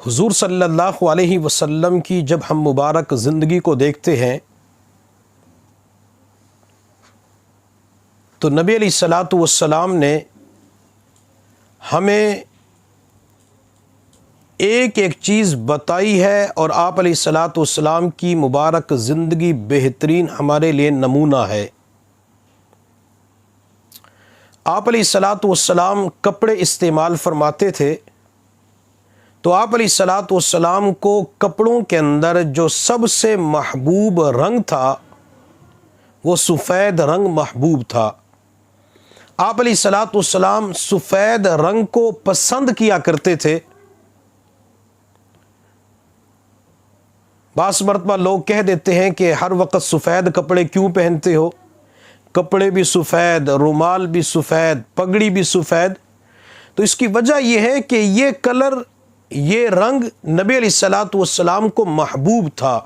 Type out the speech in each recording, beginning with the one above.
حضور صلی اللہ علیہ وسلم کی جب ہم مبارک زندگی کو دیکھتے ہیں تو نبی علیہ الصلاۃ والسلام نے ہمیں ایک ایک چیز بتائی ہے، اور آپ علیہ الصلاۃ والسلام کی مبارک زندگی بہترین ہمارے لیے نمونہ ہے۔ آپ علیہ الصلاۃ والسلام کپڑے استعمال فرماتے تھے تو آپ علیہ الصلاۃ والسلام کو کپڑوں کے اندر جو سب سے محبوب رنگ تھا وہ سفید رنگ محبوب تھا۔ آپ علیہ الصلاۃ والسلام سفید رنگ کو پسند کیا کرتے تھے۔ بعض مرتبہ لوگ کہہ دیتے ہیں کہ ہر وقت سفید کپڑے کیوں پہنتے ہو، کپڑے بھی سفید، رومال بھی سفید، پگڑی بھی سفید۔ تو اس کی وجہ یہ ہے کہ یہ کلر، یہ رنگ نبی علیہ الصلاۃ والسلام کو محبوب تھا،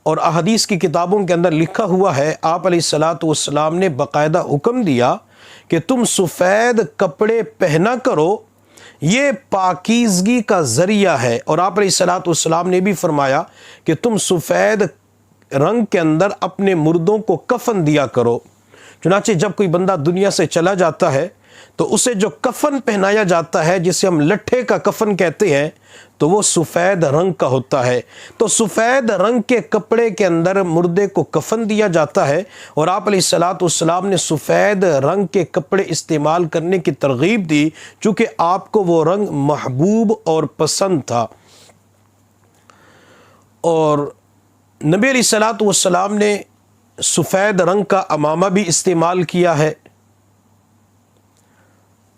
اور احادیث کی کتابوں کے اندر لکھا ہوا ہے آپ علیہ الصلاۃ والسلام نے باقاعدہ حکم دیا کہ تم سفید کپڑے پہنا کرو، یہ پاکیزگی کا ذریعہ ہے۔ اور آپ علیہ الصلاۃ والسلام نے بھی فرمایا کہ تم سفید رنگ کے اندر اپنے مردوں کو کفن دیا کرو۔ چنانچہ جب کوئی بندہ دنیا سے چلا جاتا ہے تو اسے جو کفن پہنایا جاتا ہے، جسے ہم لٹھے کا کفن کہتے ہیں، تو وہ سفید رنگ کا ہوتا ہے۔ تو سفید رنگ کے کپڑے کے اندر مردے کو کفن دیا جاتا ہے، اور آپ علیہ الصلاۃ والسلام نے سفید رنگ کے کپڑے استعمال کرنے کی ترغیب دی، چونکہ آپ کو وہ رنگ محبوب اور پسند تھا۔ اور نبی علیہ الصلاۃ والسلام نے سفید رنگ کا عمامہ بھی استعمال کیا ہے۔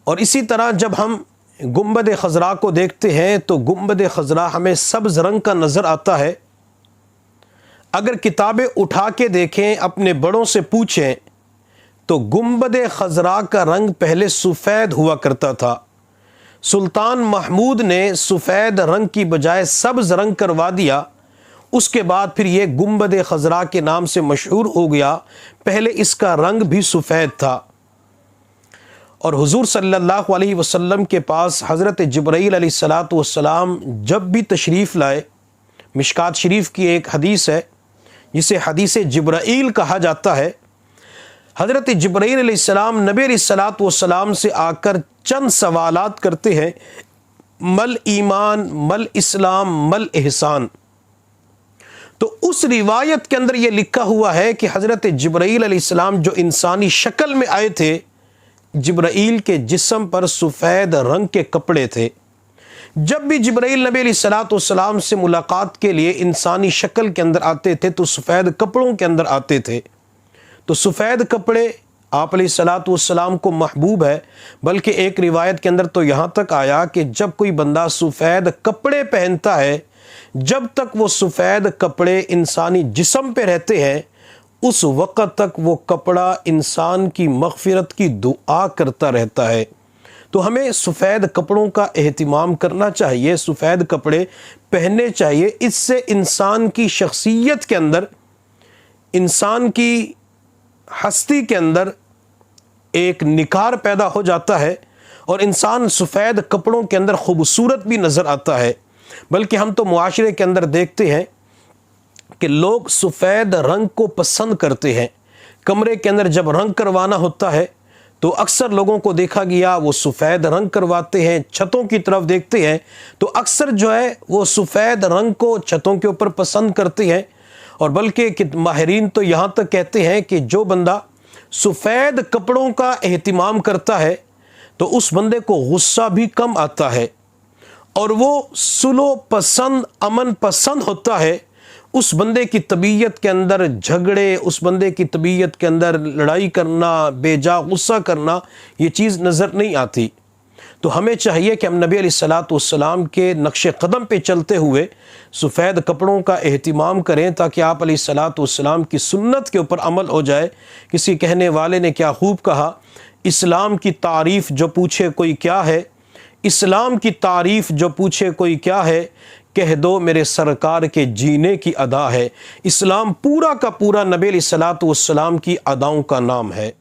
اور اسی طرح جب ہم گنبد خضراء کو دیکھتے ہیں تو گنبد خضراء ہمیں سبز رنگ کا نظر آتا ہے۔ اگر کتابیں اٹھا کے دیکھیں، اپنے بڑوں سے پوچھیں، تو گنبد خضراء کا رنگ پہلے سفید ہوا کرتا تھا۔ سلطان محمود نے سفید رنگ کی بجائے سبز رنگ کروا دیا، اس کے بعد پھر یہ گنبد خضراء کے نام سے مشہور ہو گیا۔ پہلے اس کا رنگ بھی سفید تھا۔ اور حضور صلی اللہ علیہ وسلم کے پاس حضرت جبرائیل علیہ الصلاۃ والسلام جب بھی تشریف لائے، مشکات شریف کی ایک حدیث ہے جسے حدیث جبرائیل کہا جاتا ہے۔ حضرت جبرائیل علیہ السلام نبی علیہ الصلاۃ والسلام سے آ کر چند سوالات کرتے ہیں، مل ایمان، مل اسلام، مل احسان۔ تو اس روایت کے اندر یہ لکھا ہوا ہے کہ حضرت جبرائیل علیہ السلام جو انسانی شکل میں آئے تھے، جبرائیل کے جسم پر سفید رنگ کے کپڑے تھے۔ جب بھی جبرائیل نبی علیہ الصلاۃ والسلام سے ملاقات کے لیے انسانی شکل کے اندر آتے تھے تو سفید کپڑوں کے اندر آتے تھے۔ تو سفید کپڑے آپ علیہ الصلاۃ والسلام کو محبوب ہے، بلکہ ایک روایت کے اندر تو یہاں تک آیا کہ جب کوئی بندہ سفید کپڑے پہنتا ہے، جب تک وہ سفید کپڑے انسانی جسم پہ رہتے ہیں، اس وقت تک وہ کپڑا انسان کی مغفرت کی دعا کرتا رہتا ہے۔ تو ہمیں سفید کپڑوں کا اہتمام کرنا چاہیے، سفید کپڑے پہننے چاہیے۔ اس سے انسان کی شخصیت کے اندر، انسان کی ہستی کے اندر ایک نکھار پیدا ہو جاتا ہے، اور انسان سفید کپڑوں کے اندر خوبصورت بھی نظر آتا ہے۔ بلکہ ہم تو معاشرے کے اندر دیکھتے ہیں کہ لوگ سفید رنگ کو پسند کرتے ہیں۔ کمرے کے اندر جب رنگ کروانا ہوتا ہے تو اکثر لوگوں کو دیکھا گیا وہ سفید رنگ کرواتے ہیں۔ چھتوں کی طرف دیکھتے ہیں تو اکثر جو ہے وہ سفید رنگ کو چھتوں کے اوپر پسند کرتے ہیں۔ اور بلکہ ماہرین تو یہاں تک کہتے ہیں کہ جو بندہ سفید کپڑوں کا اہتمام کرتا ہے تو اس بندے کو غصہ بھی کم آتا ہے، اور وہ سلو پسند، امن پسند ہوتا ہے۔ اس بندے کی طبیعت کے اندر جھگڑے، اس بندے کی طبیعت کے اندر لڑائی کرنا، بے جا غصہ کرنا، یہ چیز نظر نہیں آتی۔ تو ہمیں چاہیے کہ ہم نبی علیہ الصلاۃ والسلام کے نقش قدم پہ چلتے ہوئے سفید کپڑوں کا اہتمام کریں، تاکہ آپ علیہ الصلاۃ والسلام کی سنت کے اوپر عمل ہو جائے۔ کسی کہنے والے نے کیا خوب کہا، اسلام کی تعریف جو پوچھے کوئی کیا ہے، اسلام کی تعریف جو پوچھے کوئی کیا ہے، کہہ دو میرے سرکار کے جینے کی ادا ہے۔ اسلام پورا کا پورا نبی علیہ الصلاۃ والسلام کی اداؤں کا نام ہے۔